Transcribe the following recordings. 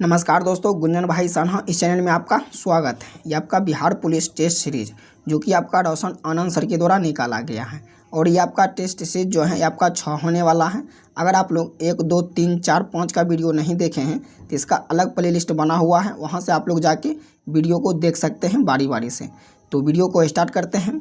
नमस्कार दोस्तों, गुंजन भाई सान्हा इस चैनल में आपका स्वागत है। ये आपका बिहार पुलिस टेस्ट सीरीज जो कि आपका रोशन आनंद सर के द्वारा निकाला गया है और ये आपका टेस्ट सीरीज जो है ये आपका 6 होने वाला है। अगर आप लोग 1, 2, 3, 4, 5 का वीडियो नहीं देखे हैं तो इसका अलग प्लेलिस्ट बना हुआ है, वहाँ से आप लोग जाके वीडियो को देख सकते हैं बारी बारी से। तो वीडियो को स्टार्ट करते हैं।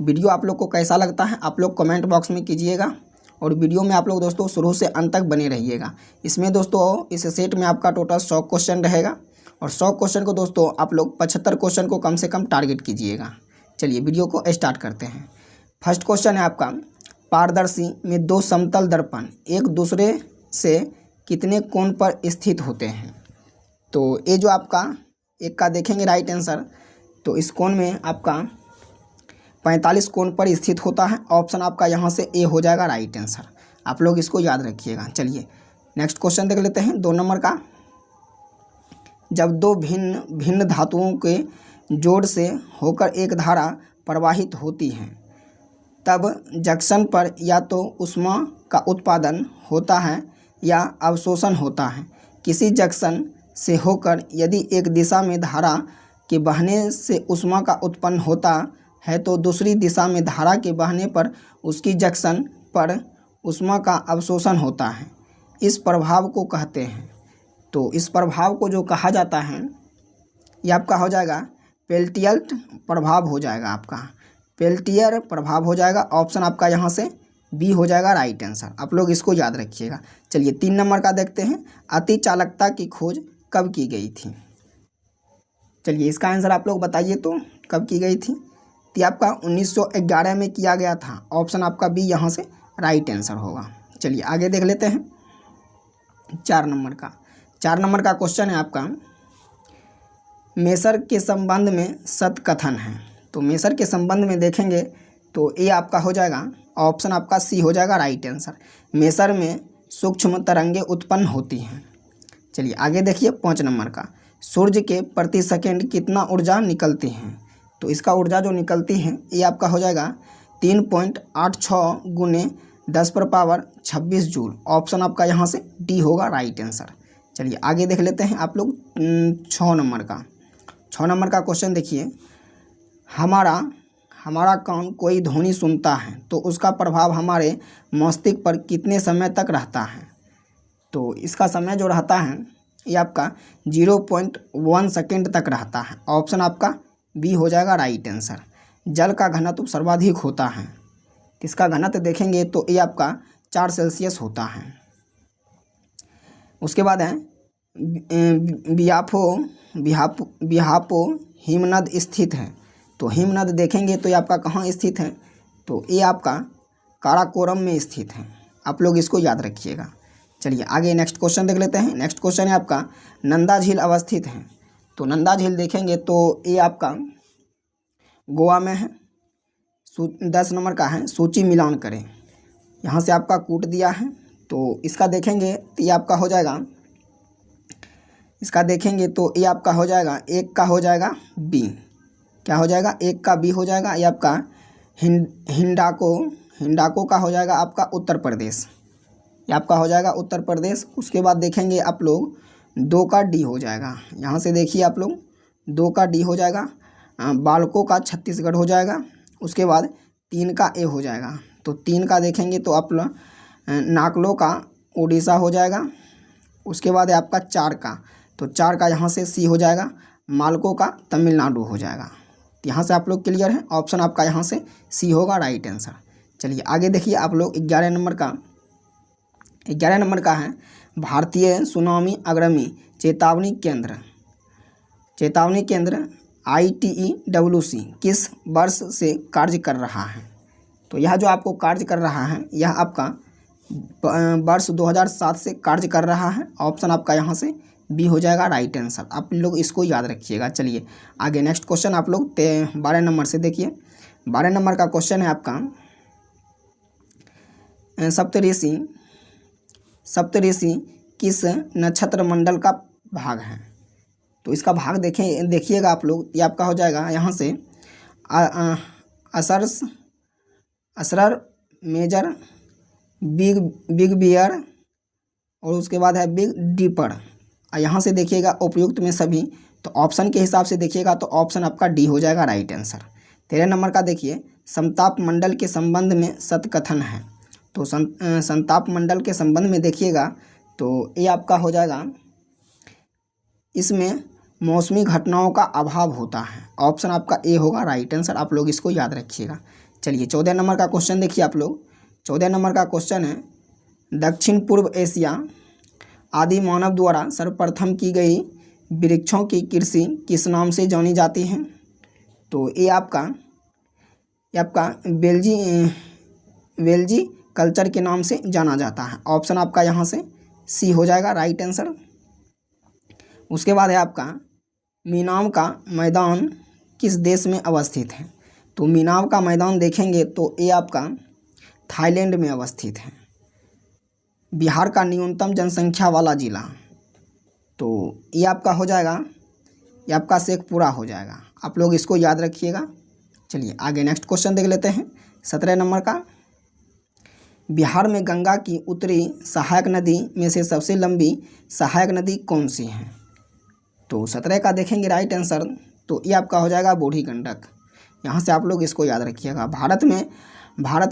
वीडियो आप लोग को कैसा लगता है आप लोग कमेंट बॉक्स में कीजिएगा और वीडियो में आप लोग दोस्तों शुरू से अंत तक बने रहिएगा। इसमें दोस्तों इस सेट में आपका टोटल 100 क्वेश्चन रहेगा और 100 क्वेश्चन को दोस्तों आप लोग 75 क्वेश्चन को कम से कम टारगेट कीजिएगा। चलिए वीडियो को स्टार्ट करते हैं। फर्स्ट क्वेश्चन है आपका, पारदर्शी में 2 समतल दर्पण एक दूसरे से कितने कोण पर स्थित होते हैं। तो ये जो आपका एक का देखेंगे राइट आंसर, तो इस कोण में आपका 45 कोण पर स्थित होता है। ऑप्शन आपका यहाँ से ए हो जाएगा राइट आंसर, आप लोग इसको याद रखिएगा। चलिए नेक्स्ट क्वेश्चन देख लेते हैं 2 नंबर का। जब 2 भिन्न भिन्न धातुओं के जोड़ से होकर एक धारा प्रवाहित होती है तब जंक्शन पर या तो ऊष्मा का उत्पादन होता है या अवशोषण होता है। किसी जंक्शन से होकर यदि एक दिशा में धारा के बहने से ऊष्मा का उत्पन्न होता है तो दूसरी दिशा में धारा के बहने पर उसकी जंक्शन पर ऊष्मा का अवशोषण होता है। इस प्रभाव को कहते हैं। तो इस प्रभाव को जो कहा जाता है ये आपका हो जाएगा पेल्टियर प्रभाव हो जाएगा, आपका पेल्टियर प्रभाव हो जाएगा। ऑप्शन आपका यहाँ से बी हो जाएगा राइट आंसर, आप लोग इसको याद रखिएगा। चलिए 3 नंबर का देखते हैं, अति चालकता की खोज कब की गई थी। चलिए इसका आंसर आप लोग बताइए तो कब की गई थी। तो आपका 1911 में किया गया था। ऑप्शन आपका बी यहाँ से राइट आंसर होगा। चलिए आगे देख लेते हैं 4 नंबर का। 4 नंबर का क्वेश्चन है आपका, मेसर के संबंध में सत्य कथन है। तो मेसर के संबंध में देखेंगे तो ये आपका हो जाएगा, ऑप्शन आपका सी हो जाएगा राइट आंसर। मेसर में सूक्ष्म तरंगें उत्पन्न होती हैं। चलिए आगे देखिए 5 नंबर का, सूर्य के प्रति सेकंड कितना ऊर्जा निकलती है। तो इसका ऊर्जा जो निकलती है ये आपका हो जाएगा 3.86 गुने 10⁻26 जूल। ऑप्शन आपका यहाँ से डी होगा राइट आंसर। चलिए आगे देख लेते हैं आप लोग 6 नंबर का। 6 नंबर का क्वेश्चन देखिए, हमारा कान कोई ध्वनि सुनता है तो उसका प्रभाव हमारे मस्तिष्क पर कितने समय तक रहता है। तो इसका समय जो रहता है ये आपका 0.1 सेकेंड तक रहता है। ऑप्शन आपका बी हो जाएगा राइट आंसर। जल का घनत्व सर्वाधिक होता है, इसका घनत्व देखेंगे तो ये आपका 4 सेल्सियस होता है। उसके बाद है बिहापो हिमनद स्थित है। तो हिमनद देखेंगे तो ये आपका कहाँ स्थित है, तो ये आपका काराकोरम में स्थित है, आप लोग इसको याद रखिएगा। चलिए आगे नेक्स्ट क्वेश्चन देख लेते हैं। नेक्स्ट क्वेश्चन है आपका, नंदा झील अवस्थित है। तो नंदा झील देखेंगे तो ये आपका गोवा में है। 10 नंबर का है, सूची मिलान करें। यहाँ से आपका कूट दिया है तो इसका देखेंगे तो ये आपका हो जाएगा, इसका देखेंगे तो ये आपका हो जाएगा, एक का हो जाएगा बी, क्या हो जाएगा, एक का बी हो जाएगा। ये आपका हिंडाको का हो जाएगा आपका उत्तर प्रदेश, ये आपका हो जाएगा उत्तर प्रदेश। उसके बाद देखेंगे आप लोग 2 का डी हो जाएगा। यहाँ से देखिए आप लोग 2 का डी हो जाएगा, बालको का छत्तीसगढ़ हो जाएगा। उसके बाद 3 का ए हो जाएगा। तो 3 का देखेंगे तो आप लोग नाकलो का उड़ीसा हो जाएगा। उसके बाद है आपका 4 का, तो 4 का यहाँ से सी हो जाएगा, मालको का तमिलनाडु हो जाएगा। यहाँ से आप लोग क्लियर है, ऑप्शन आपका यहाँ से सी होगा राइट आंसर। चलिए आगे देखिए आप लोग 11 नंबर का। 11 नंबर का है, भारतीय सुनामी अग्रमी चेतावनी केंद्र ITEWC किस वर्ष से कार्य कर रहा है। तो यह जो आपको कार्य कर रहा है यह आपका वर्ष 2007 से कार्य कर रहा है। ऑप्शन आपका यहाँ से बी हो जाएगा राइट आंसर, आप लोग इसको याद रखिएगा। चलिए आगे नेक्स्ट क्वेश्चन आप लोग 12 नंबर से देखिए। 12 नंबर का क्वेश्चन है आपका, सप्तऋषि किस नक्षत्र मंडल का भाग है। तो इसका भाग देखिएगा आप लोग, ये आपका हो जाएगा यहाँ से असरर, मेजर, बिग बियर और उसके बाद है बिग डीपर। और यहाँ से देखिएगा उपयुक्त में सभी, तो ऑप्शन के हिसाब से देखिएगा तो ऑप्शन आपका डी हो जाएगा राइट आंसर। 13 नंबर का देखिए, समताप मंडल के संबंध में सत्कथन है। तो संताप मंडल के संबंध में देखिएगा तो ये आपका हो जाएगा, इसमें मौसमी घटनाओं का अभाव होता है। ऑप्शन आपका ए होगा राइट आंसर, आप लोग इसको याद रखिएगा। चलिए 14 नंबर का क्वेश्चन देखिए आप लोग। 14 नंबर का क्वेश्चन है, दक्षिण पूर्व एशिया आदि मानव द्वारा सर्वप्रथम की गई वृक्षों की कृषि किस नाम से जानी जाती है? तो ये आपका वेल्जी कल्चर के नाम से जाना जाता है। ऑप्शन आपका यहाँ से सी हो जाएगा राइट आंसर। उसके बाद है आपका, मीनाम का मैदान किस देश में अवस्थित है? तो मीनाम का मैदान देखेंगे तो ये आपका थाईलैंड में अवस्थित है। बिहार का न्यूनतम जनसंख्या वाला जिला, तो ये आपका हो जाएगा, ये आपका शेखपुरा हो जाएगा। आप लोग इसको याद रखिएगा। चलिए आगे नेक्स्ट क्वेश्चन देख लेते हैं। 17 नंबर का, बिहार में गंगा की उत्तरी सहायक नदी में से सबसे लंबी सहायक नदी कौन सी है? तो 17 का देखेंगे राइट आंसर, तो ये आपका हो जाएगा बूढ़ी गंडक। यहाँ से आप लोग इसको याद रखिएगा। भारत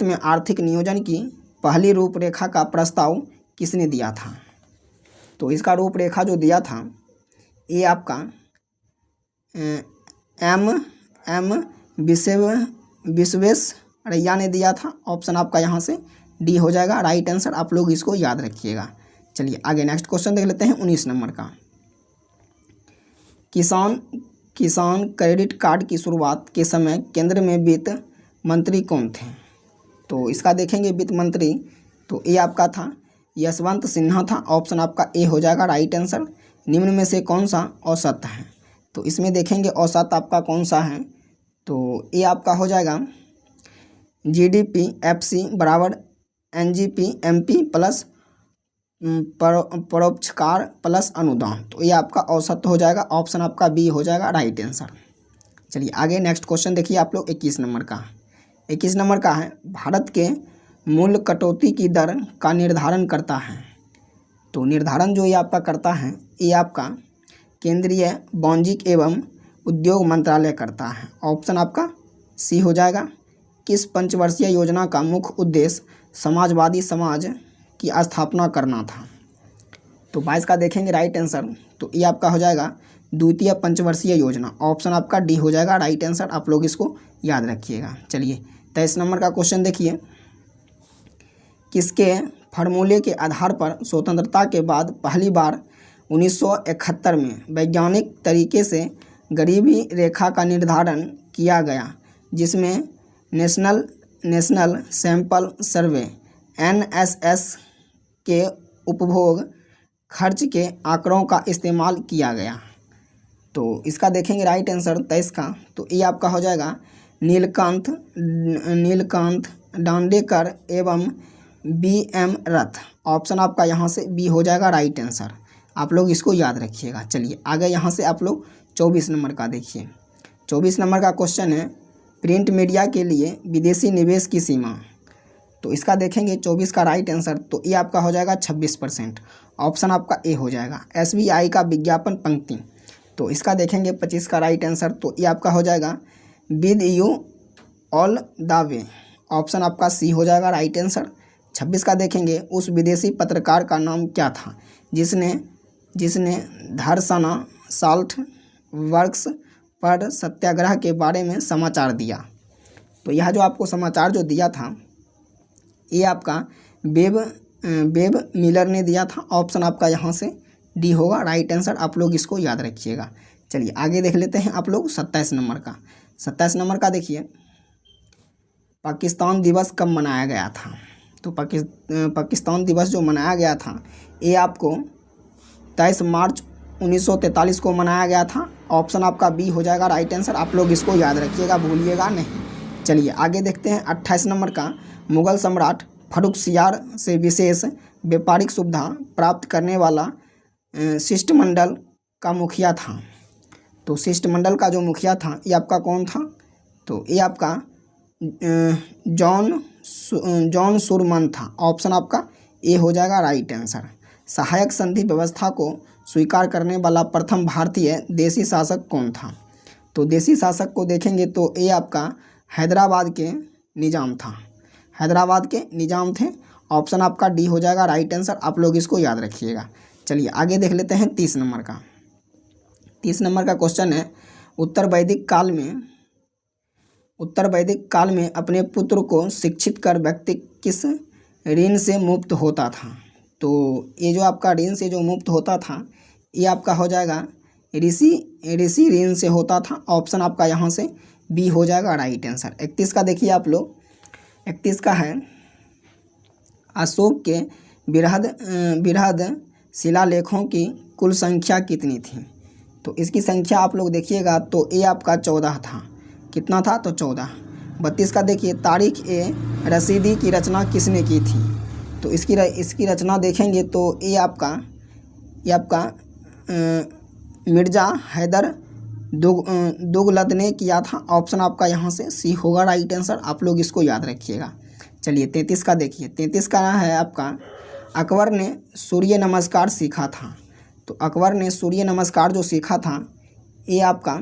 में आर्थिक नियोजन की पहली रूपरेखा का प्रस्ताव किसने दिया था? तो इसका रूपरेखा जो दिया था ये आपका एम विश्वेश्वरैया ने दिया था। ऑप्शन आपका यहाँ से डी हो जाएगा राइट आंसर, आप लोग इसको याद रखिएगा। चलिए आगे नेक्स्ट क्वेश्चन देख लेते हैं। 19 नंबर का, किसान क्रेडिट कार्ड की शुरुआत के समय केंद्र में वित्त मंत्री कौन थे? तो इसका देखेंगे वित्त मंत्री, तो ये आपका था यशवंत सिन्हा था। ऑप्शन आपका ए हो जाएगा राइट आंसर। निम्न में से कौन सा औसत है? तो इसमें देखेंगे औसत आपका कौन सा है, तो ये आपका हो जाएगा GDP FC बराबर NGP MP प्लस परोपकार प्लस अनुदान, तो ये आपका औसत हो जाएगा। ऑप्शन आपका बी हो जाएगा राइट आंसर। चलिए आगे नेक्स्ट क्वेश्चन देखिए आप लोग। 21 नंबर का, 21 नंबर का है, भारत के मूल्य कटौती की दर का निर्धारण करता है। तो निर्धारण जो ये आपका करता है ये आपका केंद्रीय वाणिज्य एवं उद्योग मंत्रालय करता है। ऑप्शन आपका सी हो जाएगा। किस पंचवर्षीय योजना का मुख्य उद्देश्य समाजवादी समाज की स्थापना करना था? तो 22 का देखेंगे राइट आंसर, तो ये आपका हो जाएगा द्वितीय पंचवर्षीय योजना। ऑप्शन आपका डी हो जाएगा राइट आंसर, आप लोग इसको याद रखिएगा। चलिए 23 नंबर का क्वेश्चन देखिए, किसके फार्मूले के आधार पर स्वतंत्रता के बाद पहली बार 1971 में वैज्ञानिक तरीके से गरीबी रेखा का निर्धारण किया गया, जिसमें नेशनल सैंपल सर्वे NSS के उपभोग खर्च के आंकड़ों का इस्तेमाल किया गया? तो इसका देखेंगे राइट आंसर 23 का, तो ये आपका हो जाएगा नीलकांत डांडेकर एवं BM रथ। ऑप्शन आपका यहाँ से बी हो जाएगा राइट आंसर, आप लोग इसको याद रखिएगा। चलिए आगे यहाँ से आप लोग 24 नंबर का देखिए। 24 नंबर का क्वेश्चन है, प्रिंट मीडिया के लिए विदेशी निवेश की सीमा। तो इसका देखेंगे 24 का राइट आंसर, तो ये आपका हो जाएगा 26%। ऑप्शन आपका ए हो जाएगा। SBI का विज्ञापन पंक्ति, तो इसका देखेंगे 25 का राइट आंसर, तो ये आपका हो जाएगा with you all the way. Option आपका सी हो जाएगा राइट आंसर। 26 का देखेंगे, उस विदेशी पत्रकार का नाम क्या था जिसने धरसना साल्ट वर्क्स पर सत्याग्रह के बारे में समाचार दिया? तो यह जो आपको समाचार जो दिया था ये आपका बेब मिलर ने दिया था। ऑप्शन आपका यहाँ से डी होगा राइट आंसर, आप लोग इसको याद रखिएगा। चलिए आगे देख लेते हैं आप लोग 27 नंबर का। 27 नंबर का देखिए, पाकिस्तान दिवस कब मनाया गया था? तो पाकिस्तान दिवस जो मनाया गया था ये आपको 23 मार्च 1943 को मनाया गया था। ऑप्शन आपका बी हो जाएगा राइट आंसर, आप लोग इसको याद रखिएगा, भूलिएगा नहीं। चलिए आगे देखते हैं 28 नंबर का, मुगल सम्राट फर्रुखसियार से विशेष व्यापारिक सुविधा प्राप्त करने वाला शिष्टमंडल का मुखिया था। तो शिष्टमंडल का जो मुखिया था ये आपका कौन था? तो ये आपका जॉन सुरमन था। ऑप्शन आपका ए हो जाएगा राइट आंसर। सहायक संधि व्यवस्था को स्वीकार करने वाला प्रथम भारतीय देसी शासक कौन था? तो देसी शासक को देखेंगे तो ये आपका हैदराबाद के निज़ाम था, हैदराबाद के निज़ाम थे। ऑप्शन आपका डी हो जाएगा राइट आंसर, आप लोग इसको याद रखिएगा। चलिए आगे देख लेते हैं 30 नंबर का। 30 नंबर का क्वेश्चन है, उत्तर वैदिक काल में अपने पुत्र को शिक्षित कर व्यक्ति किस ऋण से मुक्त होता था? तो ये जो आपका ऋण से जो मुक्त होता था ये आपका हो जाएगा ऋषि ऋण से होता था। ऑप्शन आपका यहाँ से बी हो जाएगा राइट आंसर। 31 का देखिए आप लोग, 31 का है, अशोक के बृहद शिलालेखों की कुल संख्या कितनी थी? तो इसकी संख्या आप लोग देखिएगा तो ये आपका 14 था। कितना था? तो 14। 32 का देखिए, तारीख ए रसीदी की रचना किसने की थी? तो इसकी रचना देखेंगे तो ये आपका मिर्ज़ा हैदर दुगलत ने किया था। ऑप्शन आपका यहाँ से सी होगा राइट आंसर, आप लोग इसको याद रखिएगा। चलिए 33 का देखिए, 33 का है आपका, अकबर ने सूर्य नमस्कार सीखा था। तो अकबर ने सूर्य नमस्कार जो सीखा था ये आपका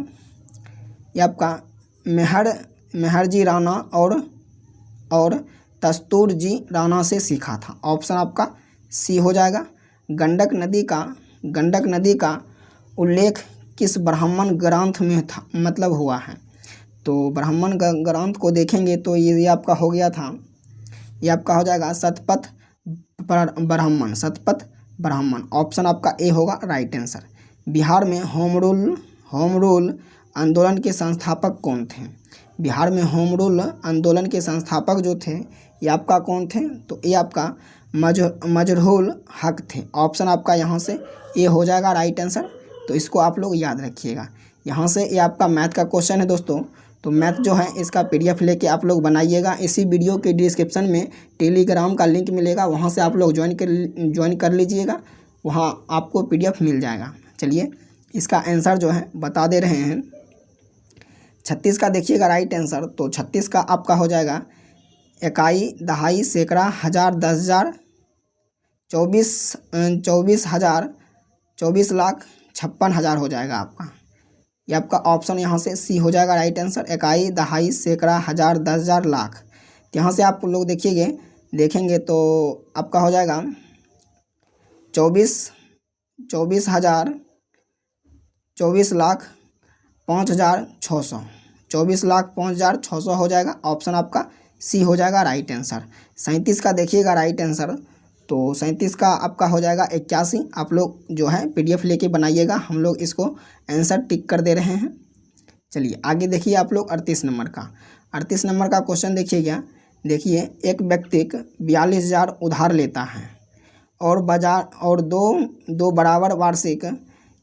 मेहरजी राणा और तस्तूरजी राणा से सीखा था। ऑप्शन आपका सी हो जाएगा। गंडक नदी का उल्लेख किस ब्राह्मण ग्रंथ में था, मतलब हुआ है? तो ब्राह्मण ग्रंथ को देखेंगे तो ये आपका हो गया था, ये आपका हो जाएगा शतपथ ब्राह्मण। ऑप्शन आपका ए होगा राइट आंसर। बिहार में होम रूल आंदोलन के संस्थापक कौन थे? बिहार में होम रूल आंदोलन के संस्थापक जो थे ये आपका कौन थे? तो ये आपका मजरूल हक थे। ऑप्शन आपका यहाँ से ए हो जाएगा राइट आंसर, तो इसको आप लोग याद रखिएगा। यहाँ से ये आपका मैथ का क्वेश्चन है दोस्तों। तो मैथ जो है इसका PDF लेके आप लोग बनाइएगा। इसी वीडियो के डिस्क्रिप्शन में टेलीग्राम का लिंक मिलेगा, वहाँ से आप लोग ज्वाइन कर लीजिएगा, वहाँ आपको PDF मिल जाएगा। चलिए इसका आंसर जो है बता दे रहे हैं। 36 का देखिएगा राइट आंसर। तो 36 का आपका हो जाएगा इकाई, दहाई, सैकड़ा, हज़ार, 10,000, 24 लाख, 56,000 हो जाएगा आपका। ये आपका ऑप्शन यहाँ से सी हो जाएगा राइट आंसर। इकाई, दहाई, सैकड़ा, हज़ार, 10,000, लाख। तो यहाँ से आप लोग देखेंगे तो आपका हो जाएगा 24,000, 24 लाख 5,600, 24 लाख 5,600 हो जाएगा। ऑप्शन आपका सी हो जाएगा राइट आंसर। 37 का देखिएगा राइट आंसर। तो 37 का आपका हो जाएगा 81। आप लोग जो है PDF लेके बनाइएगा, हम लोग इसको आंसर टिक कर दे रहे हैं। चलिए आगे देखिए आप लोग 38 नंबर का। 38 नंबर का क्वेश्चन देखिएगा। देखिए, एक व्यक्ति 42,000 उधार लेता है और दो बराबर वार्षिक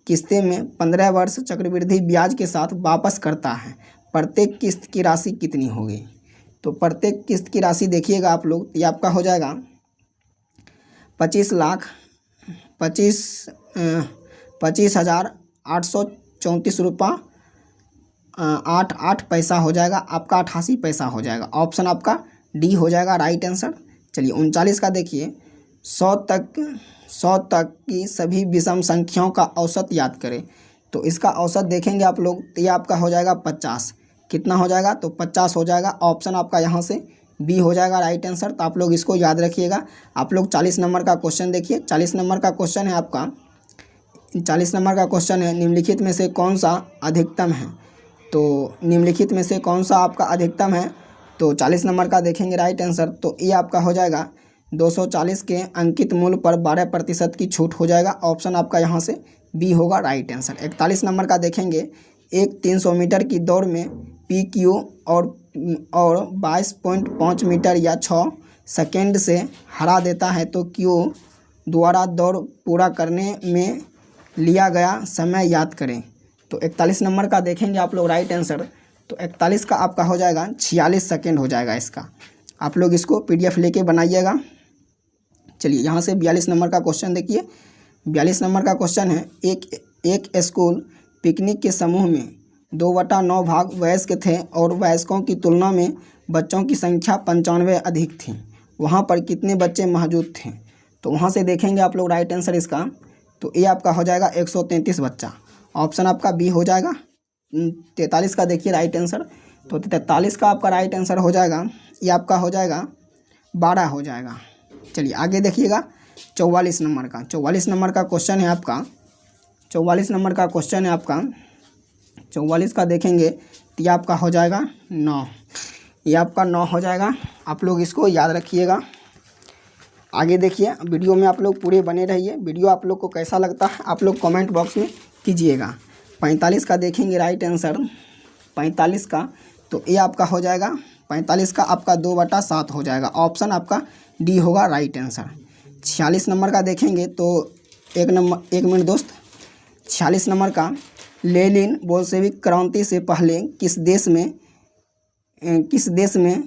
किस्तें में 15 वर्ष चक्रवृद्धि ब्याज के साथ वापस करता है। प्रत्येक किस्त की राशि कितनी होगी? तो प्रत्येक किस्त की राशि देखिएगा आप लोग, ये आपका हो जाएगा 25,834 रुपये 88 पैसा हो जाएगा आपका, 88 पैसा हो जाएगा। ऑप्शन आपका डी हो जाएगा राइट आंसर। चलिए 39 का देखिए, 100 तक की सभी विषम संख्याओं का औसत याद करें। तो इसका औसत देखेंगे आप लोग तो ये आपका हो जाएगा 50। कितना हो जाएगा? तो 50 हो जाएगा। ऑप्शन आपका यहाँ से बी हो जाएगा राइट आंसर, तो आप लोग इसको याद रखिएगा। आप लोग 40 नंबर का क्वेश्चन देखिए। 40 नंबर का क्वेश्चन है आपका, 40 नंबर का क्वेश्चन है, निम्नलिखित में से कौन सा अधिकतम है? तो निम्नलिखित में से कौन सा आपका अधिकतम है? तो 40 नंबर का देखेंगे राइट आंसर। तो ये आपका हो जाएगा 240 के अंकित मूल्य पर 12% की छूट हो जाएगा। ऑप्शन आपका यहाँ से बी होगा राइट आंसर। 41 नंबर का देखेंगे, एक 300 मीटर की दौड़ में PQ और 22.5 मीटर या 6 सेकेंड से हरा देता है तो Q द्वारा दौड़ पूरा करने में लिया गया समय याद करें। तो 41 नंबर का देखेंगे आप लोग राइट आंसर। तो 41 का आपका हो जाएगा 46 सेकेंड हो जाएगा इसका। आप लोग इसको PDF लेके बनाइएगा। चलिए यहाँ से 42 नंबर का क्वेश्चन देखिए। 42 नंबर का क्वेश्चन है, एक स्कूल पिकनिक के समूह में 2/9 भाग वयस्क थे और वयस्कों की तुलना में बच्चों की संख्या 95 अधिक थी। वहाँ पर कितने बच्चे मौजूद थे? तो वहाँ से देखेंगे आप लोग राइट आंसर इसका। तो ये आपका हो जाएगा 133 बच्चा। ऑप्शन आपका बी हो जाएगा। 43 का देखिए राइट आंसर, तो 43 का आपका राइट आंसर हो जाएगा, ये आपका हो जाएगा 12 हो जाएगा। चलिए आगे देखिएगा 44 नंबर का। 44 नंबर का क्वेश्चन है आपका, 44 नंबर का क्वेश्चन है आपका। 44 का देखेंगे तो ये आपका हो जाएगा 9, ये आपका 9 हो जाएगा। आप लोग इसको याद रखिएगा। आगे देखिए, वीडियो में आप लोग पूरे बने रहिए। वीडियो आप लोग को कैसा लगता है आप लोग कमेंट बॉक्स में कीजिएगा। 45 का देखेंगे राइट आंसर, 45 का तो ये आपका हो जाएगा, 45 का आपका 2/7 हो जाएगा। ऑप्शन आपका डी होगा राइट आंसर। 46 नंबर का देखेंगे तो एक मिनट दोस्त, 46 नंबर का, लेनिन बोल्शेविक क्रांति से पहले किस देश में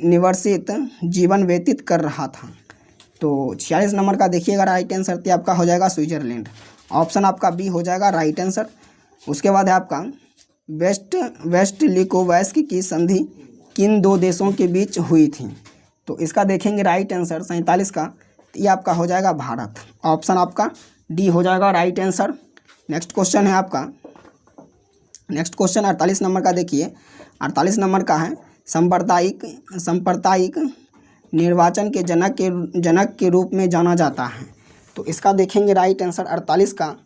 निवर्सित जीवन व्यतीत कर रहा था। तो 46 नंबर का देखिएगा राइट आंसर तो आपका हो जाएगा स्विट्जरलैंड। ऑप्शन आपका बी हो जाएगा राइट आंसर। उसके बाद है आपका वेस्ट लिकोवस्की की संधि किन दो देशों के बीच हुई थी। तो इसका देखेंगे राइट आंसर 47 का, तो ये आपका हो जाएगा भारत। ऑप्शन आपका डी हो जाएगा राइट आंसर। नेक्स्ट क्वेश्चन है आपका, नेक्स्ट क्वेश्चन 48 नंबर का देखिए। 48 नंबर का है, सांप्रदायिक निर्वाचन के जनक के रूप में जाना जाता है। तो इसका देखेंगे राइट आंसर 48 का,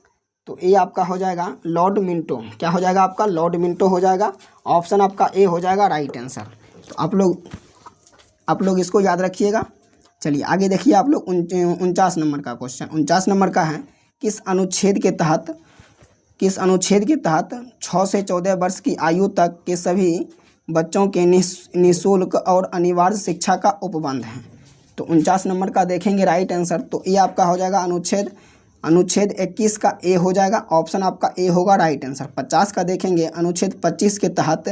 तो ये आपका हो जाएगा लॉर्ड मिंटो। क्या हो जाएगा आपका? लॉर्ड मिंटो हो जाएगा। ऑप्शन आपका ए हो जाएगा राइट आंसर। तो आप लोग इसको याद रखिएगा। चलिए आगे देखिए आप लोग 49 नंबर का क्वेश्चन। 49 नंबर का है, किस अनुच्छेद के तहत 6 से 14 वर्ष की आयु तक के सभी बच्चों के निःशुल्क और अनिवार्य शिक्षा का उपबंध है। तो 49 नंबर का देखेंगे राइट आंसर, तो ये आपका हो जाएगा अनुच्छेद 21 का ए हो जाएगा। ऑप्शन आपका ए होगा राइट आंसर। 50 का देखेंगे, अनुच्छेद 25 के तहत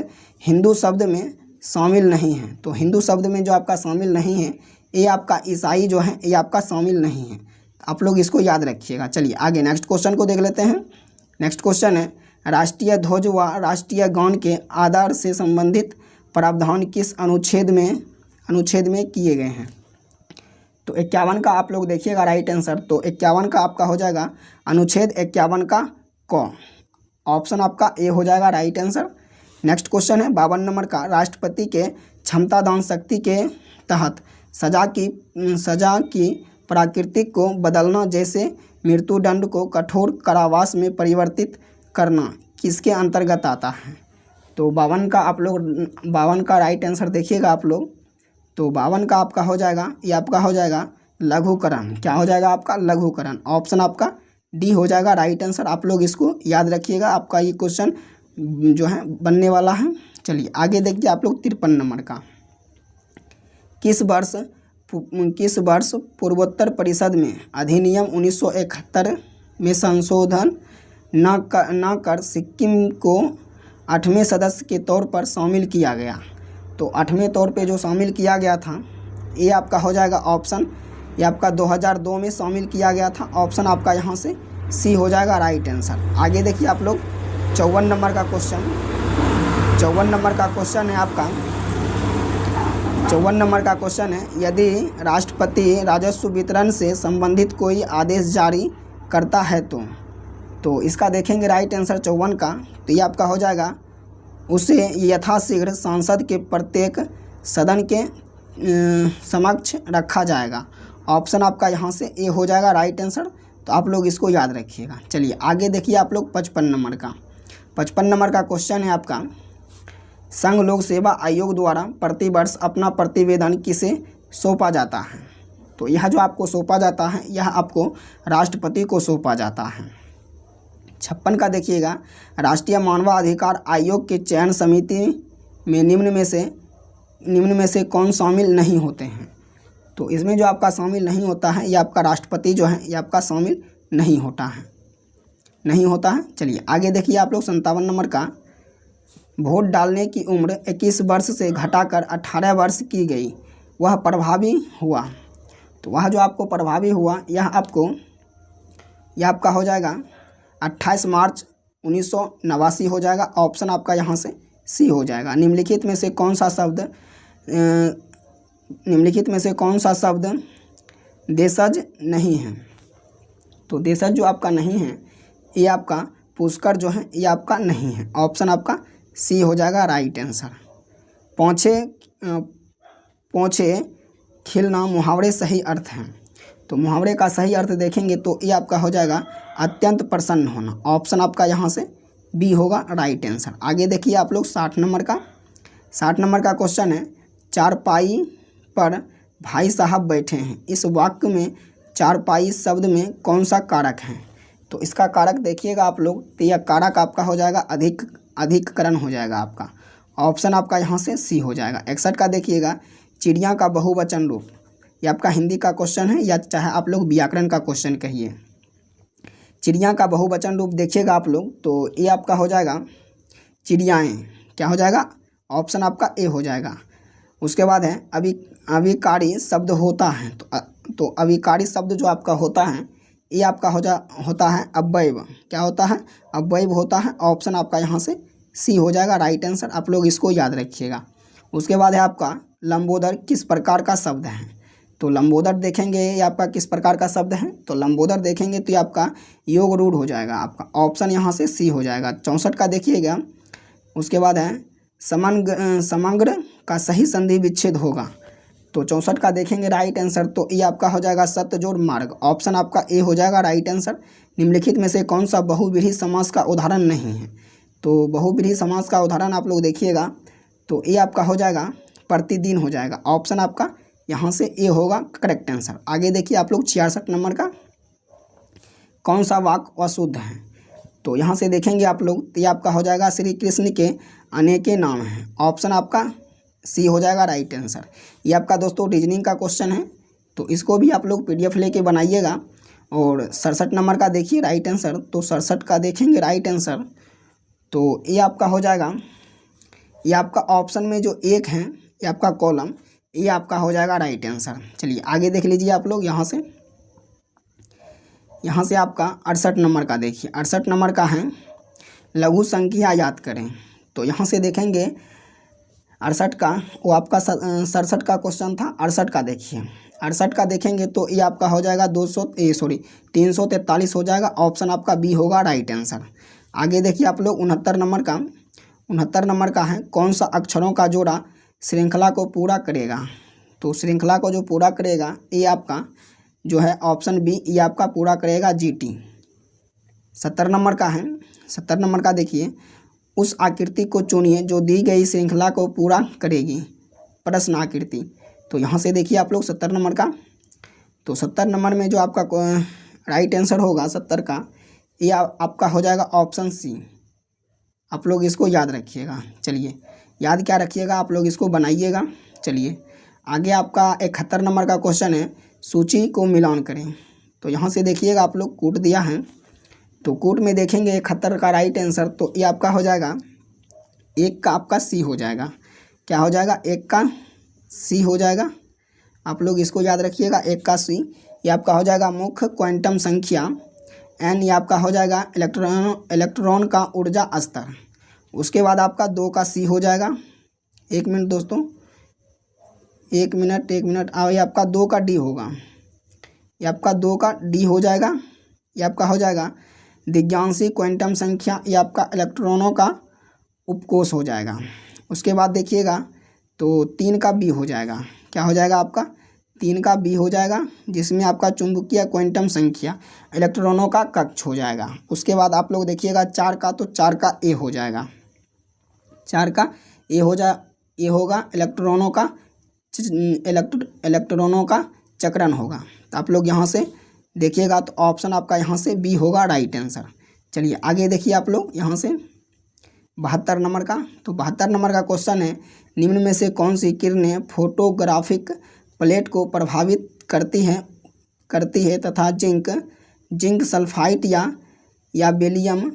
हिंदू शब्द में शामिल नहीं है। तो हिंदू शब्द में जो आपका शामिल नहीं है, ये आपका ईसाई जो है ये आपका शामिल नहीं है। आप लोग इसको याद रखिएगा। चलिए आगे नेक्स्ट क्वेश्चन को देख लेते हैं। नेक्स्ट क्वेश्चन है, राष्ट्रीय ध्वज व राष्ट्रीय गान के आधार से संबंधित प्रावधान किस अनुच्छेद में किए गए हैं। तो 51 का आप लोग देखिएगा राइट आंसर। तो 51 का आपका हो जाएगा अनुच्छेद 51 का क। ऑप्शन आपका ए हो जाएगा राइट आंसर। नेक्स्ट क्वेश्चन है 52 नंबर का, राष्ट्रपति के क्षमता दान शक्ति के तहत सजा की प्राकृतिक को बदलना, जैसे मृत्युदंड को कठोर कारावास में परिवर्तित करना, किसके अंतर्गत आता है। तो 52 का आप लोग 52 का राइट आंसर देखिएगा आप लोग। तो 52 का आपका हो जाएगा, ये आपका हो जाएगा लघुकरण। क्या हो जाएगा आपका? लघुकरण। ऑप्शन आपका डी हो जाएगा राइट आंसर। आप लोग इसको याद रखिएगा, आपका ये क्वेश्चन जो है बनने वाला है। चलिए आगे देखिए आप लोग 53 नंबर का, किस वर्ष पूर्वोत्तर परिषद में अधिनियम 1971 में संशोधन न कर सिक्किम को 8वें सदस्य के तौर पर शामिल किया गया। तो 8वें तौर पे जो शामिल किया गया था, ये आपका हो जाएगा ऑप्शन, ये आपका 2002 में शामिल किया गया था। ऑप्शन आपका यहाँ से सी हो जाएगा राइट आंसर। आगे देखिए आप लोग 54 नंबर का क्वेश्चन। 54 नंबर का क्वेश्चन है आपका, 54 नंबर का क्वेश्चन है, यदि राष्ट्रपति राजस्व वितरण से संबंधित कोई आदेश जारी करता है तो इसका देखेंगे राइट आंसर 54 का, तो ये आपका हो जाएगा, उसे यथाशीघ्र सांसद के प्रत्येक सदन के समक्ष रखा जाएगा। ऑप्शन आपका यहाँ से ए हो जाएगा राइट आंसर। तो आप लोग इसको याद रखिएगा। चलिए आगे देखिए आप लोग 55 नंबर का। 55 नंबर का क्वेश्चन है आपका, संघ लोक सेवा आयोग द्वारा प्रतिवर्ष अपना प्रतिवेदन किसे सौंपा जाता है। तो यह जो आपको सौंपा जाता है, यह आपको राष्ट्रपति को सौंपा जाता है। 56 का देखिएगा, राष्ट्रीय मानवाधिकार आयोग के चयन समिति में निम्न में से कौन शामिल नहीं होते हैं। तो इसमें जो आपका शामिल नहीं होता है, ये आपका राष्ट्रपति जो है ये आपका शामिल नहीं होता है। चलिए आगे देखिए आप लोग 57 नंबर का, वोट डालने की उम्र 21 वर्ष से घटाकर 18 वर्ष की गई, वह प्रभावी हुआ। तो वह जो आपको प्रभावी हुआ, यह आपका हो जाएगा 28 मार्च 1989 हो जाएगा। ऑप्शन आपका यहाँ से सी हो जाएगा। निम्नलिखित में से कौन सा शब्द देशज नहीं है। तो देशज जो आपका नहीं है ये आपका पुष्कर जो है ये आपका नहीं है। ऑप्शन आपका सी हो जाएगा राइट आंसर। पोंछे खिलना मुहावरे सही अर्थ हैं। तो मुहावरे का सही अर्थ देखेंगे तो ये आपका हो जाएगा अत्यंत प्रसन्न होना। ऑप्शन आपका यहाँ से बी होगा राइट आंसर। आगे देखिए आप लोग 60 नंबर का क्वेश्चन है। चारपाई पर भाई साहब बैठे हैं, इस वाक्य में चारपाई शब्द में कौन सा कारक है? तो इसका कारक देखिएगा आप लोग, तो यह कारक आपका हो जाएगा अधिककरण हो जाएगा आपका। ऑप्शन आपका यहाँ से सी हो जाएगा। 61 का देखिएगा, चिड़िया का बहुवचन रूप। ये आपका हिंदी का क्वेश्चन है या चाहे आप लोग व्याकरण का क्वेश्चन कहिए। चिड़िया का बहुवचन रूप देखिएगा आप लोग, तो ये आपका हो जाएगा चिड़ियाएँ। क्या हो जाएगा? ऑप्शन आपका ए हो जाएगा। उसके बाद है अविकारी शब्द होता है। तो अविकारी शब्द जो आपका होता है ये आपका होता है अव्यय। क्या होता है? अव्यय होता है। ऑप्शन आपका यहाँ से सी हो जाएगा राइट आंसर। आप लोग इसको याद रखिएगा। उसके बाद है आपका लंबोदर किस प्रकार का शब्द है? तो लंबोदर देखेंगे ये आपका किस प्रकार का शब्द है? तो लंबोदर देखेंगे तो ये आपका योग रूढ़ हो जाएगा आपका। ऑप्शन यहाँ से सी हो जाएगा। 64 का देखिएगा। उसके बाद है समग्र का सही संधि विच्छेद होगा। तो 64 का देखेंगे राइट आंसर, तो ये आपका हो जाएगा सत्य जोड़ मार्ग। ऑप्शन आपका ए हो जाएगा राइट आंसर। निम्नलिखित में से कौन सा बहुव्रीहि समास का उदाहरण नहीं है? तो बहुव्रीहि समास का उदाहरण आप लोग देखिएगा, तो ये आपका हो जाएगा प्रतिदिन हो जाएगा। ऑप्शन आपका यहाँ से ए होगा करेक्ट आंसर। आगे देखिए आप लोग 66 नंबर का, कौन सा वाक्य अशुद्ध है? तो यहाँ से देखेंगे आप लोग, तो ये आपका हो जाएगा श्री कृष्ण के अनेके नाम हैं। ऑप्शन आपका सी हो जाएगा राइट आंसर। ये आपका दोस्तों रीजनिंग का क्वेश्चन है, तो इसको भी आप लोग PDF लेके बनाइएगा। और 67 नंबर का देखिए राइट आंसर। तो 67 का देखेंगे राइट आंसर, तो ये आपका हो जाएगा, ये आपका ऑप्शन में जो एक है ये आपका कॉलम, ये आपका हो जाएगा राइट आंसर। चलिए आगे देख लीजिए आप लोग। यहाँ से आपका 68 नंबर का देखिए। 68 नंबर का है लघु संख्या याद करें। तो यहाँ से देखेंगे 68 का, वो आपका 67 का क्वेश्चन था। 68 का देखिए, 68 का देखेंगे तो ये आपका हो जाएगा 343 हो जाएगा। ऑप्शन आपका बी होगा राइट आंसर। आगे देखिए आप लोग 69 नंबर का है, कौन सा अक्षरों का जोड़ा श्रृंखला को पूरा करेगा? तो श्रृंखला को जो पूरा करेगा ये आपका जो है ऑप्शन बी, ये आपका पूरा करेगा GT। 70 नंबर का है। 70 नंबर का देखिए, उस आकृति को चुनिए जो दी गई श्रृंखला को पूरा करेगी, प्रश्न आकृति। तो यहाँ से देखिए आप लोग 70 नंबर का, तो 70 नंबर में जो आपका राइट आंसर होगा 70 का, ये आपका हो जाएगा ऑप्शन सी। आप लोग इसको याद रखिएगा। चलिए याद क्या रखिएगा, आप लोग इसको बनाइएगा। चलिए आगे आपका 71 नंबर का क्वेश्चन है, सूची को मिलान करें। तो यहाँ से देखिएगा आप लोग कूट दिया है, तो कूट में देखेंगे 71 का राइट आंसर, तो ये आपका हो जाएगा एक का आपका सी हो जाएगा। क्या हो जाएगा? एक का सी हो जाएगा। आप लोग इसको याद रखिएगा, एक का सी। ये आपका हो जाएगा मुख्य क्वांटम संख्या n। ये आपका हो जाएगा इलेक्ट्रॉन का ऊर्जा स्तर। उसके बाद आपका 2 का सी हो जाएगा। 1 मिनट दोस्तों, 1 मिनट। ये आपका 2 का डी होगा। ये आपका 2 का डी हो जाएगा। ये आपका हो जाएगा दिव्यांशी क्वांटम संख्या। ये आपका इलेक्ट्रॉनों का उपकोष हो जाएगा। उसके बाद देखिएगा तो 3 का बी हो जाएगा। क्या हो जाएगा आपका? 3 का बी हो जाएगा, जिसमें आपका चुंबकीय क्वांटम संख्या इलेक्ट्रॉनों का कक्ष हो जाएगा। उसके बाद आप लोग देखिएगा 4 का, तो 4 का ए हो जाएगा। 4 का ए होगा इलेक्ट्रॉनों का चक्रण होगा। तो आप लोग यहाँ से देखिएगा तो ऑप्शन आपका यहाँ से बी होगा राइट आंसर। चलिए आगे देखिए आप लोग यहाँ से 72 नंबर का। तो 72 नंबर का क्वेश्चन है, निम्न में से कौन सी किरणें फोटोग्राफिक प्लेट को प्रभावित करती है तथा जिंक सल्फाइड या बेलियम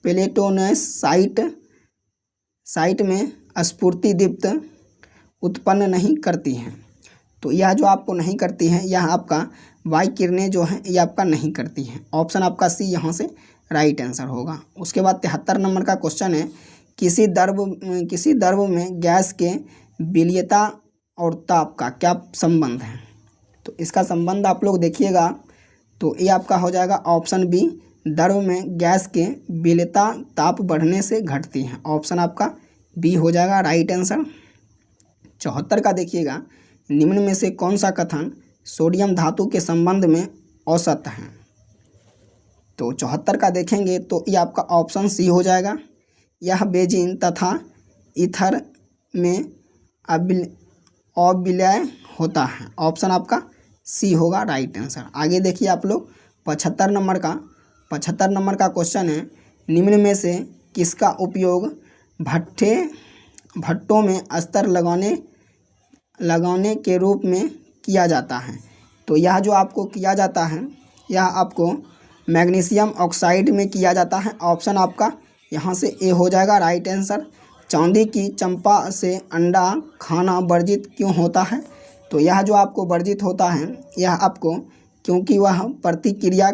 प्लेटोनस साइट में स्फूर्ति दीप्त उत्पन्न नहीं करती हैं। तो यह जो आपको नहीं करती हैं, यह आपका वाई किरणें जो हैं ये आपका नहीं करती हैं। ऑप्शन आपका सी यहाँ से राइट आंसर होगा। उसके बाद 73 नंबर का क्वेश्चन है, किसी द्रव में गैस के विलीयता और ताप का क्या संबंध है? तो इसका संबंध आप लोग देखिएगा तो ये आपका हो जाएगा ऑप्शन बी, द्रव में गैस के विलेयता ताप बढ़ने से घटती है। ऑप्शन आपका बी हो जाएगा राइट आंसर। 74 का देखिएगा, निम्न में से कौन सा कथन सोडियम धातु के संबंध में औसत है। तो 74 का देखेंगे तो ये आपका ऑप्शन सी हो जाएगा। यह बेंजीन तथा ईथर में अविलय होता है। ऑप्शन आपका सी होगा राइट आंसर। आगे देखिए आप लोग 75 नंबर का क्वेश्चन है, निम्न में से किसका उपयोग भट्टों में अस्तर लगाने के रूप में किया जाता है। तो यह जो आपको किया जाता है, यह आपको मैग्नीशियम ऑक्साइड में किया जाता है। ऑप्शन आपका यहाँ से ए हो जाएगा राइट आंसर। चांदी की चंपा से अंडा खाना वर्जित क्यों होता है। तो यह जो आपको वर्जित होता है, यह आपको क्योंकि वह प्रतिक्रिया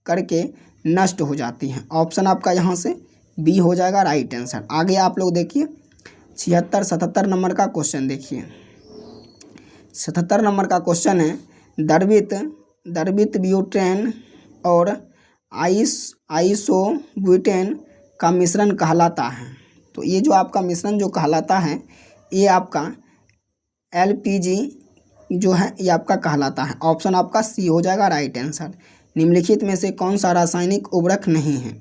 करके नष्ट हो जाती है। ऑप्शन आपका यहाँ से बी हो जाएगा राइट आंसर। आगे आप लोग देखिए 77 नंबर का क्वेश्चन देखिए। 77 नंबर का क्वेश्चन है, द्रवित ब्यूटेन और आइसोब्यूटेन का मिश्रण कहलाता है। तो ये जो आपका मिश्रण जो कहलाता है, ये आपका LPG जो है ये आपका कहलाता है। ऑप्शन आपका सी हो जाएगा राइट आंसर। निम्नलिखित में से कौन सा रासायनिक उर्वरक नहीं है।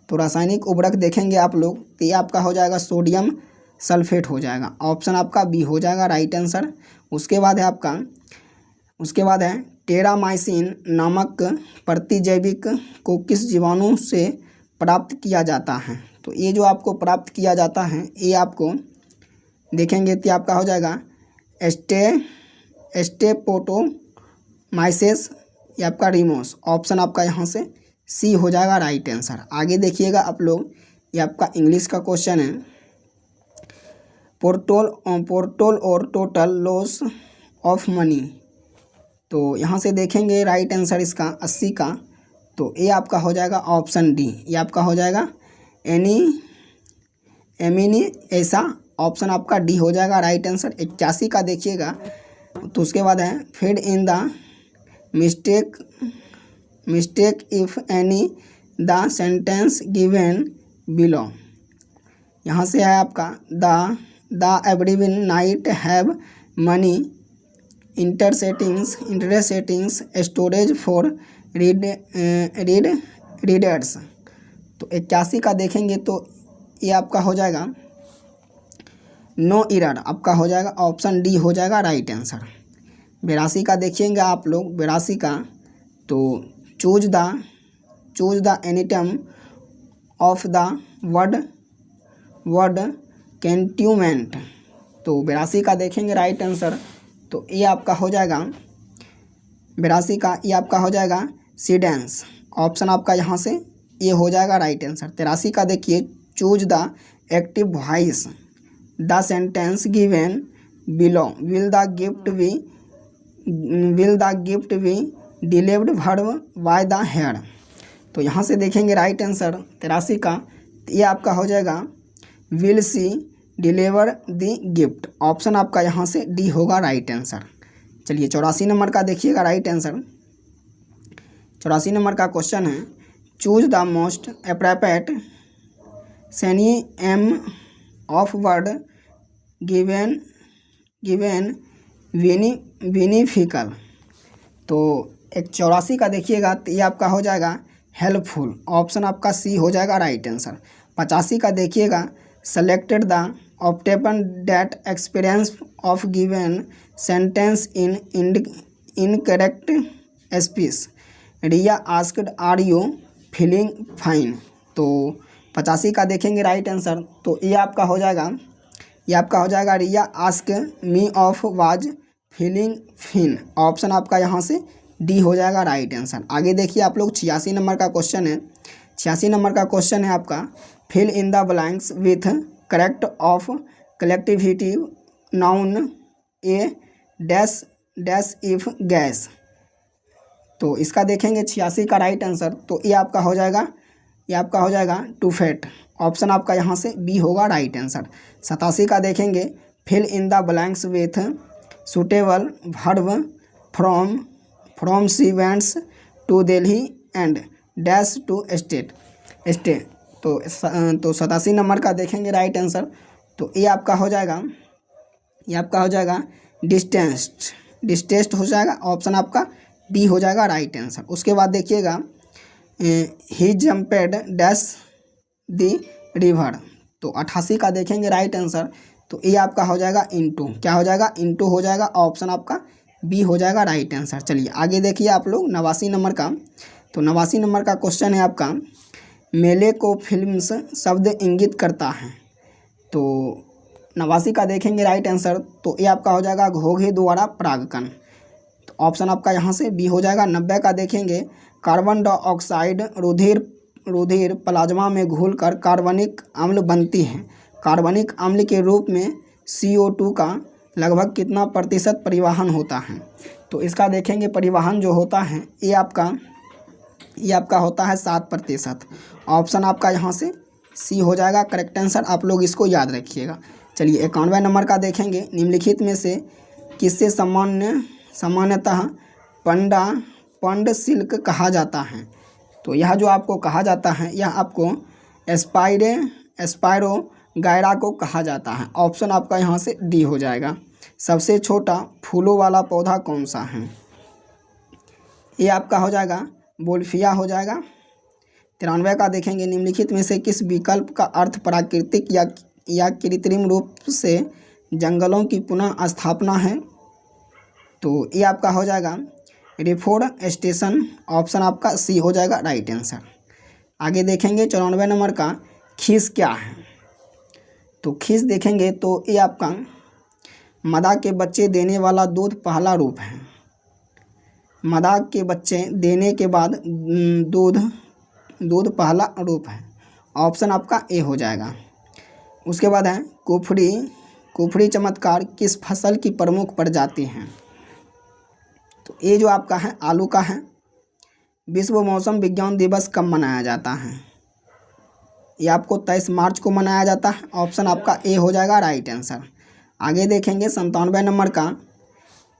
तो रासायनिक उर्वरक देखेंगे आप लोग तो ये आपका हो जाएगा सोडियम सल्फेट हो जाएगा। ऑप्शन आपका बी हो जाएगा राइट आंसर। उसके बाद है टेरामाइसिन नामक प्रतिजैविक को किस जीवाणु से प्राप्त किया जाता है। तो ये जो आपको प्राप्त किया जाता है, ये आपको देखेंगे तो आपका हो जाएगा स्टेपोटोमाइसिस ये आपका रिमोस। ऑप्शन आपका यहाँ से सी हो जाएगा राइट आंसर। आगे देखिएगा आप लोग, ये आपका इंग्लिश का क्वेश्चन है, पोर्टल और टोटल लॉस ऑफ मनी। तो यहाँ से देखेंगे राइट आंसर इसका 80 का, तो ये आपका हो जाएगा ऑप्शन डी, ये आपका हो जाएगा एमिनी ऐसा। ऑप्शन आपका डी हो जाएगा राइट आंसर। 81 का देखिएगा तो उसके बाद है find in the mistake if any the sentence given below. यहाँ से है आपका the everyone night have money interestings storage for readers. तो 81 का देखेंगे तो ये आपका हो जाएगा नो एरर, आपका हो जाएगा ऑप्शन डी हो जाएगा राइट आंसर। 82 का देखिएगा आप लोग, 82 का तो choose the antonym of the word contentment. तो 82 का देखेंगे राइट आंसर, तो ये आपका हो जाएगा 82 का ये आपका हो जाएगा सीडेंस। ऑप्शन आपका यहाँ से ये हो जाएगा राइट आंसर। 83 का देखिए choose the active voice the sentence given below will the gift be delivered verb by the hair. तो यहाँ से देखेंगे राइट आंसर 83 का, ये आपका हो जाएगा will see deliver the gift. Option आपका यहाँ से डी होगा राइट आंसर। चलिए 84 नंबर का देखिएगा राइट आंसर। 84 नंबर का क्वेश्चन है, choose the most appropriate synonym of word given beneficial. तो 84 का देखिएगा तो ये आपका हो जाएगा हेल्पफुल। ऑप्शन आपका सी हो जाएगा राइट आंसर। 85 का देखिएगा selected the option that experience of given sentence in incorrect speech. Riya asked are you feeling fine. तो 85 का देखेंगे राइट आंसर, तो ये आपका हो जाएगा Riya ask me of was feeling fine. Option आपका यहाँ से डी हो जाएगा राइट आंसर। आगे देखिए आप लोग 86 नंबर का क्वेश्चन है। 86 नंबर का क्वेश्चन है आपका fill in the blanks with correct of collectivity noun a dash of geese. तो इसका देखेंगे 86 का राइट आंसर, तो ये आपका हो जाएगा टू फेट। ऑप्शन आपका यहाँ से बी होगा राइट आंसर। 87 का देखेंगे fill in the blanks with suitable verb from seventies to Delhi and dash to state state. तो 87 नंबर का देखेंगे राइट आंसर। तो ये आपका हो जाएगा डिस्टेंस हो जाएगा, ऑप्शन आपका डी हो जाएगा राइट आंसर। उसके बाद देखिएगा ही जम्पेड डैश द रिवर। तो 88 का देखेंगे राइट आंसर। तो ये आपका हो जाएगा इंटू, क्या हो जाएगा, इंटू हो जाएगा, ऑप्शन आपका बी हो जाएगा राइट आंसर। चलिए आगे देखिए आप लोग 89 नंबर का। तो 89 नंबर का क्वेश्चन है आपका, मेले को फिल्म्स शब्द इंगित करता है। तो 89 का देखेंगे राइट आंसर। तो ये आपका हो जाएगा घोघे द्वारा परागकण। तो ऑप्शन आपका यहाँ से बी हो जाएगा। 90 का देखेंगे, कार्बन डाइऑक्साइड रुधिर प्लाज्मा में घुलकर कार्बनिक अम्ल बनती है। कार्बनिक अम्ल के रूप में CO2 का लगभग कितना प्रतिशत परिवहन होता है। तो इसका देखेंगे परिवहन जो होता है ये आपका होता है 7%। ऑप्शन आपका यहाँ से सी हो जाएगा करेक्ट आंसर। आप लोग इसको याद रखिएगा। चलिए 91 नंबर का देखेंगे, निम्नलिखित में से किससे सामान्यतः पंड सिल्क कहा जाता है। तो यह जो आपको कहा जाता है यह आपको एस्पायरो गायरा को कहा जाता है। ऑप्शन आपका यहाँ से डी हो जाएगा। सबसे छोटा फूलों वाला पौधा कौन सा है, ये आपका हो जाएगा बोल्फिया हो जाएगा। 93 का देखेंगे, निम्नलिखित में से किस विकल्प का अर्थ प्राकृतिक या कृत्रिम रूप से जंगलों की पुनः स्थापना है। तो ये आपका हो जाएगा रिफोरेस्टेशन। ऑप्शन आपका सी हो जाएगा राइट आंसर। आगे देखेंगे 94 नंबर का, खीस क्या है। तो खीस देखेंगे तो ये आपका मदा के बच्चे देने वाला दूध पहला रूप है। मदा के बच्चे देने के बाद दूध पहला रूप है। ऑप्शन आपका ए हो जाएगा। उसके बाद है कुफरी चमत्कार किस फसल की प्रमुख प्रजाति है। तो ये जो आपका है आलू का है। विश्व मौसम विज्ञान दिवस कब मनाया जाता है, ये आपको 23 मार्च को मनाया जाता है। ऑप्शन आपका ए हो जाएगा राइट आंसर। आगे देखेंगे 97 नंबर का,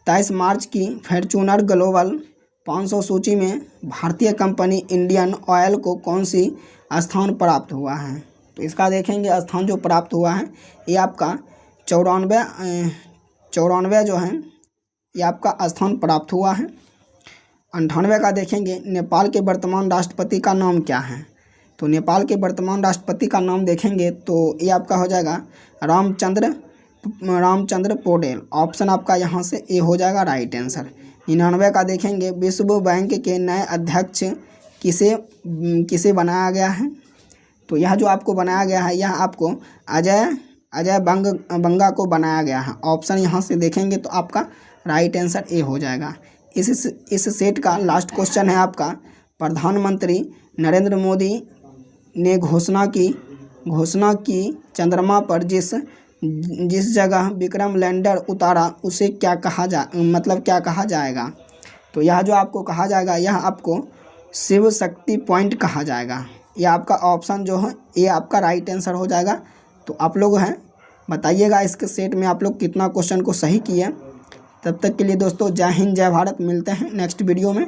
23 मार्च की फॉर्च्यूनर ग्लोबल 500 सूची में भारतीय कंपनी इंडियन ऑयल को कौन सी स्थान प्राप्त हुआ है। तो इसका देखेंगे स्थान जो प्राप्त हुआ है ये आपका 94 जो है ये आपका स्थान प्राप्त हुआ है। 98 का देखेंगे, नेपाल के वर्तमान राष्ट्रपति का नाम क्या है। तो नेपाल के वर्तमान राष्ट्रपति का नाम देखेंगे तो ये आपका हो जाएगा रामचंद्र पौडेल। ऑप्शन आपका यहाँ से ए हो जाएगा राइट आंसर। 99 का देखेंगे, विश्व बैंक के नए अध्यक्ष किसे बनाया गया है। तो यह जो आपको बनाया गया है यह आपको अजय बंगा को बनाया गया है। ऑप्शन यहाँ से देखेंगे तो आपका राइट आंसर ए हो जाएगा। इस सेट का लास्ट क्वेश्चन है आपका, प्रधानमंत्री नरेंद्र मोदी ने घोषणा की चंद्रमा पर जिस जगह विक्रम लैंडर उतारा उसे क्या कहा जाएगा। तो यह जो आपको कहा जाएगा यह आपको शिव शक्ति पॉइंट कहा जाएगा। यह आपका ऑप्शन जो है ये आपका राइट आंसर हो जाएगा। तो आप लोग हैं बताइएगा इसके सेट में आप लोग कितना क्वेश्चन को सही किए। तब तक के लिए दोस्तों जय हिंद जय भारत, मिलते हैं नेक्स्ट वीडियो में।